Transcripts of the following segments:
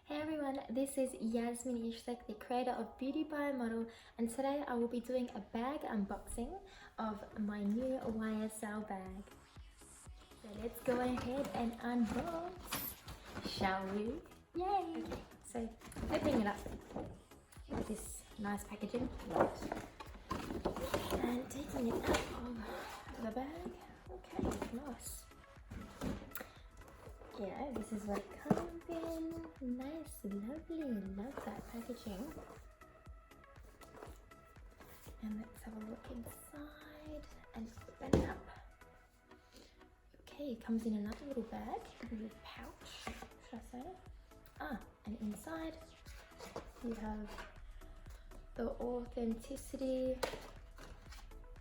Hey everyone, this is Yasemin Islek, the creator of Beauty by a Model, and today I will be doing a bag unboxing of my new YSL bag. So let's go ahead and unbox, shall we? Yay! Okay, so opening it up with this nice packaging and taking it out of the bag. Okay, nice. Yeah, this is what it comes in. Nice, lovely, love that packaging. And let's have a look inside and open it up. Okay, it comes in another little bag, a little pouch, should I say? And inside you have the authenticity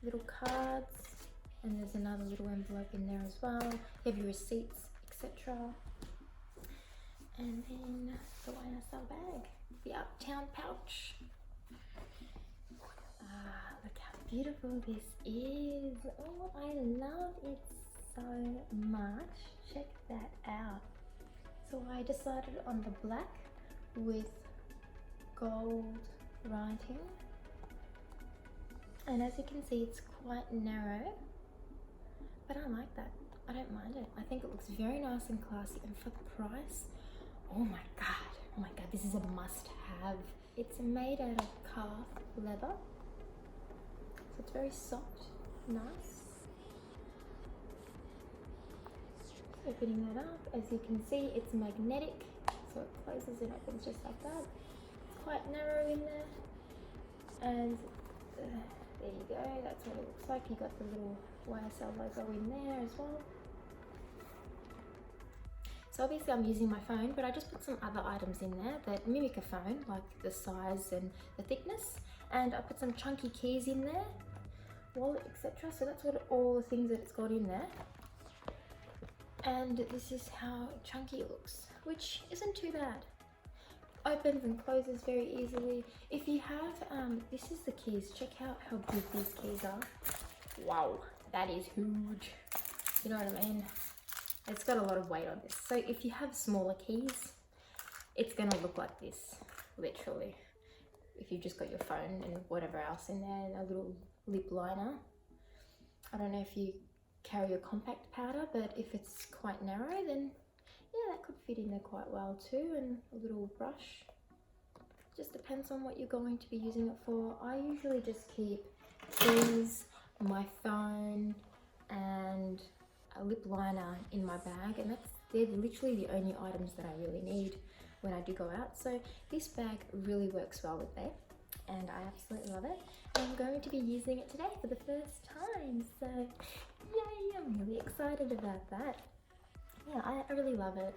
little cards, and there's another little envelope in there as well. You have your receipts, etc. And then the YSL bag, the Uptown pouch. Look how beautiful this is. Oh, I love it so much. Check that out. So I decided on the black with gold writing. And as you can see, it's quite narrow, but I like that. I don't mind it. I think it looks very nice and classy, and for the price, oh my god, this is a must-have. It's made out of calf leather, so it's very soft, nice. Opening that up, as you can see, it's magnetic, so it closes and opens just like that. It's quite narrow in there, and there you go, that's what it looks like. You got the little YSL logo in there as well. So obviously I'm using my phone, but I just put some other items in there that mimic a phone, like the size and the thickness. And I put some chunky keys in there, wallet, etc. So that's what all the things that it's got in there. And this is how chunky it looks, which isn't too bad. Opens and closes very easily. If you have, this is the keys. Check out how big these keys are. Wow, that is huge. You know what I mean? It's got a lot of weight on this. So if you have smaller keys, it's gonna look like this, literally. If you've just got your phone and whatever else in there, and a little lip liner. I don't know if you carry a compact powder, but if it's quite narrow, then yeah, that could fit in there quite well too. And a little brush. Just depends on what you're going to be using it for. I usually just keep keys, my phone, and a lip liner in my bag, and they're literally the only items that I really need when I do go out. So this bag really works well with me, and I absolutely love it. I'm going to be using it today for the first time, so yay, I'm really excited about that. Yeah, I really love it.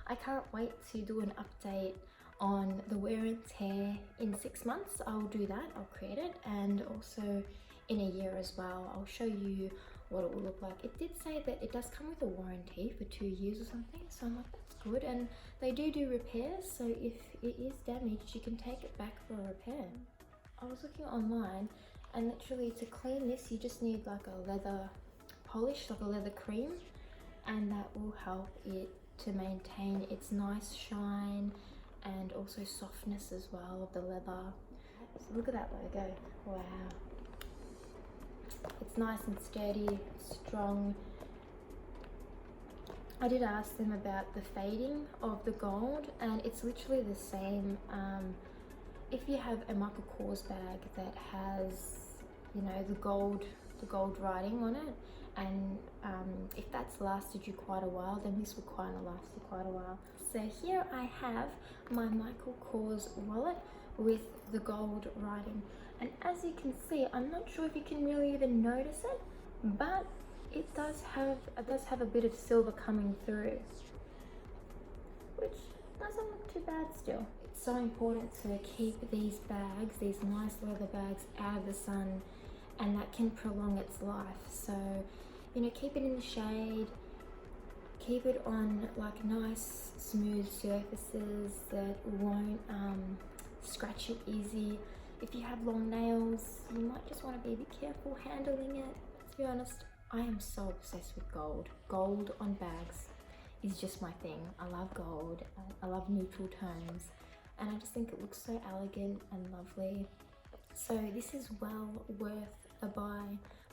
I can't wait to do an update on the wear and tear in 6 months. I'll do that, I'll create it, and also in a year as well. I'll show you what it will look like. It did say that it does come with a warranty for 2 years or something, so I'm like, that's good. And they do repairs, so if it is damaged, you can take it back for a repair. I was looking online, and literally to clean this, you just need like a leather polish, like a leather cream, and that will help it to maintain its nice shine and also softness as well of the leather. So look at that logo, wow. It's nice and sturdy, strong. I did ask them about the fading of the gold, and it's literally the same. If you have a Michael Kors bag that has, you know, the gold writing on it, and if that's lasted you quite a while, then this will kind of last you quite a while. So here I have my Michael Kors wallet with the gold writing, and as you can see, I'm not sure if you can really even notice it, but it does have a bit of silver coming through, which doesn't look too bad still. It's so important to keep these bags, these nice leather bags, out of the sun, and that can prolong its life. So, you know, keep it in the shade, keep it on like nice smooth surfaces that won't scratch it easy. If you have long nails, you might just want to be a bit careful handling it. Let's be honest, I am so obsessed with gold on bags. is just my thing. I love gold, I love neutral tones, and I just think it looks so elegant and lovely. So this is well worth a buy.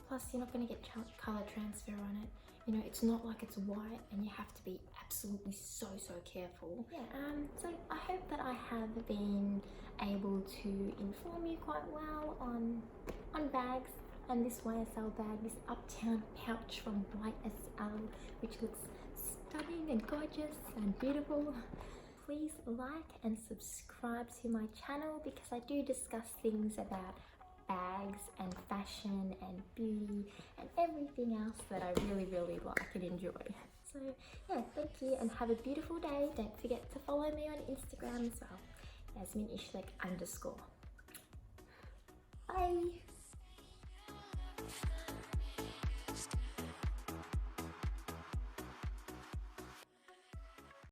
Plus you're not going to get colour transfer on it. You know, it's not like it's white and you have to be absolutely so careful. Yeah, so I hope that I have been able to inform you quite well on bags and this YSL bag, this Uptown pouch from Ysl, which looks stunning and gorgeous and beautiful. Please like and subscribe to my channel because I do discuss things about bags and fashion and beauty and everything else that I really like and enjoy. So yeah, thank you and have a beautiful day. Don't forget to follow me on Instagram as well, Yasemin Islek _. Bye.